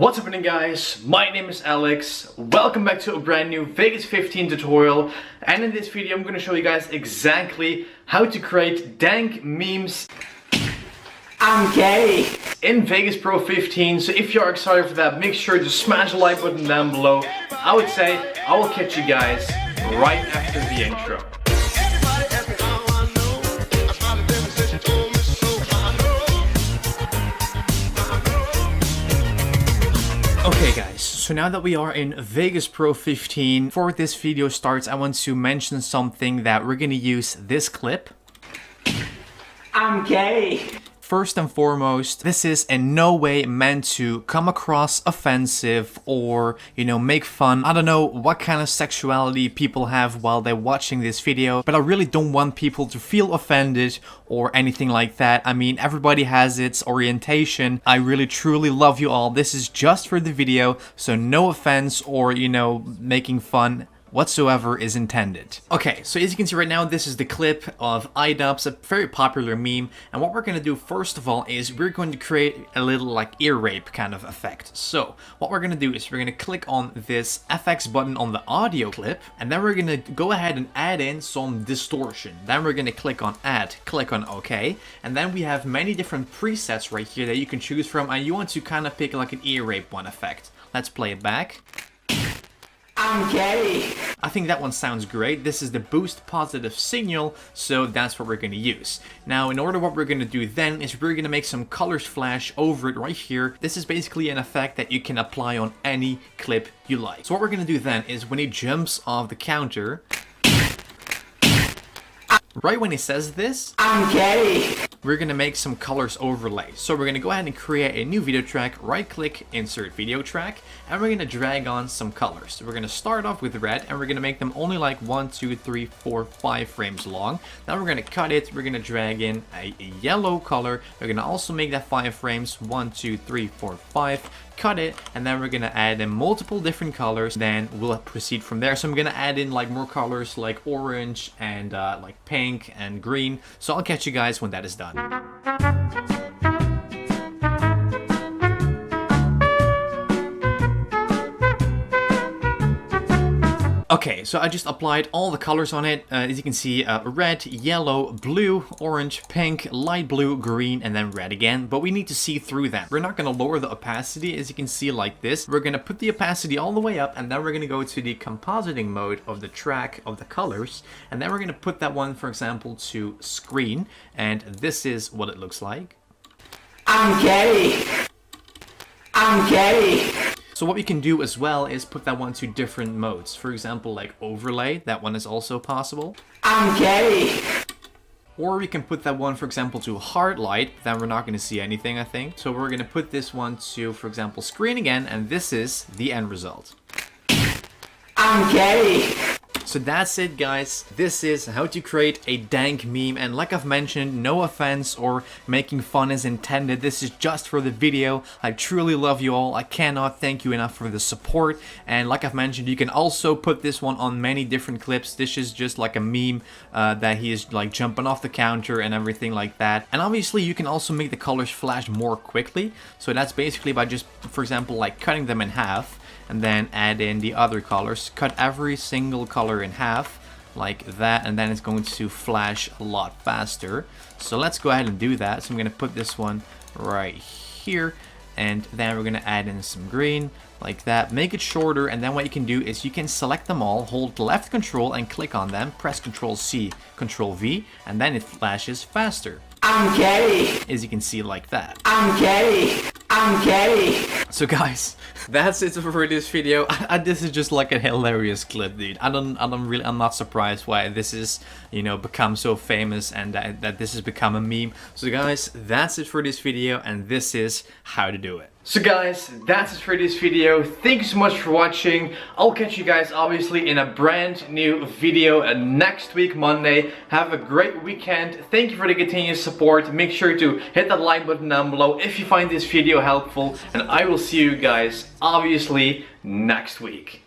What's happening, guys? My name is Alex. Welcome back to a brand new Vegas 15 tutorial, and in this video I'm going to show you guys exactly how to create dank memes I'm gay in Vegas Pro 15. So if you're excited for that, make sure to smash the like button down below. I would say I will catch you guys right after the intro. Okay guys, so now that we are in Vegas Pro 15, before this video starts, I want to mention something that we're gonna use this clip. I'm gay. First and foremost, this is in no way meant to come across offensive or, make fun. I don't know what kind of sexuality people have while they're watching this video, but I really don't want people to feel offended or anything like that. I mean, everybody has its orientation. I really truly love you all. This is just for the video, so no offense or, making fun whatsoever is intended. Okay, so as you can see right now, this is the clip of iDubbbz, a very popular meme, and what we're going to do first of all is we're going to create a little ear rape kind of effect. So what we're going to do is we're going to click on this FX button on the audio clip, and then we're going to go ahead and add in some distortion. Then we're going to click on add, click on OK, and then we have many different presets right here that you can choose from, and you want to kind of pick an ear rape one effect. Let's play it back. I'm gay. I think that one sounds great. This is the boost positive signal, so that's what we're going to use. Now, in order, what we're going to do then is we're going to make some colors flash over it right here. This is basically an effect that you can apply on any clip you like. So what we're going to do then is when he jumps off the counter, right when he says this, I'm gay, we're going to make some colors overlay. So we're going to go ahead and create a new video track, right click, insert video track, and we're going to drag on some colors. So we're going to start off with red, and we're going to make them only 1, 2, 3, 4, 5 frames long. Then we're going to cut it, we're going to drag in a yellow color. We're going to also make that 5 frames, 1, 2, 3, 4, 5. Cut it, and then we're gonna add in multiple different colors. Then we'll proceed from there. So I'm gonna add in more colors like orange and like pink and green. So I'll catch you guys when that is done. Okay, so I just applied all the colors on it. As you can see, red, yellow, blue, orange, pink, light blue, green, and then red again. But we need to see through them. We're not going to lower the opacity, as you can see, like this. We're going to put the opacity all the way up, and then we're going to go to the compositing mode of the track of the colors. And then we're going to put that one, for example, to screen. And this is what it looks like. I'm gay. I'm gay. So what we can do as well is put that one to different modes. For example, overlay, that one is also possible. I'm gay. Or we can put that one, for example, to hard light. Then we're not going to see anything, I think. So we're going to put this one to, for example, screen again, and this is the end result. I'm gay. So that's it, guys. This is how to create a dank meme, and like I've mentioned, no offense or making fun is intended. This is just for the video. I truly love you all. I cannot thank you enough for the support, and like I've mentioned, you can also put this one on many different clips. This is just like a meme that he is jumping off the counter and everything like that. And obviously you can also make the colors flash more quickly. So that's basically by just, for example, cutting them in half, and then add in the other colors. Cut every single color in half like that, and then it's going to flash a lot faster. So let's go ahead and do that. So I'm going to put this one right here, and then we're going to add in some green like that. Make it shorter, and then what you can do is you can select them all, hold left control and click on them, press Control C, Control V, and then it flashes faster. I'm gay. As you can see, like that. I'm gay. I'm gay. So guys, that's it for this video. This is just a hilarious clip, dude. I'm not surprised why this is, become so famous, and that this has become a meme. So guys, that's it for this video, and this is how to do it. So guys, that's it for this video. Thank you so much for watching. I'll catch you guys obviously in a brand new video next week, Monday. Have a great weekend. Thank you for the continuous support. Make sure to hit that like button down below if you find this video helpful. And I will see you guys obviously next week.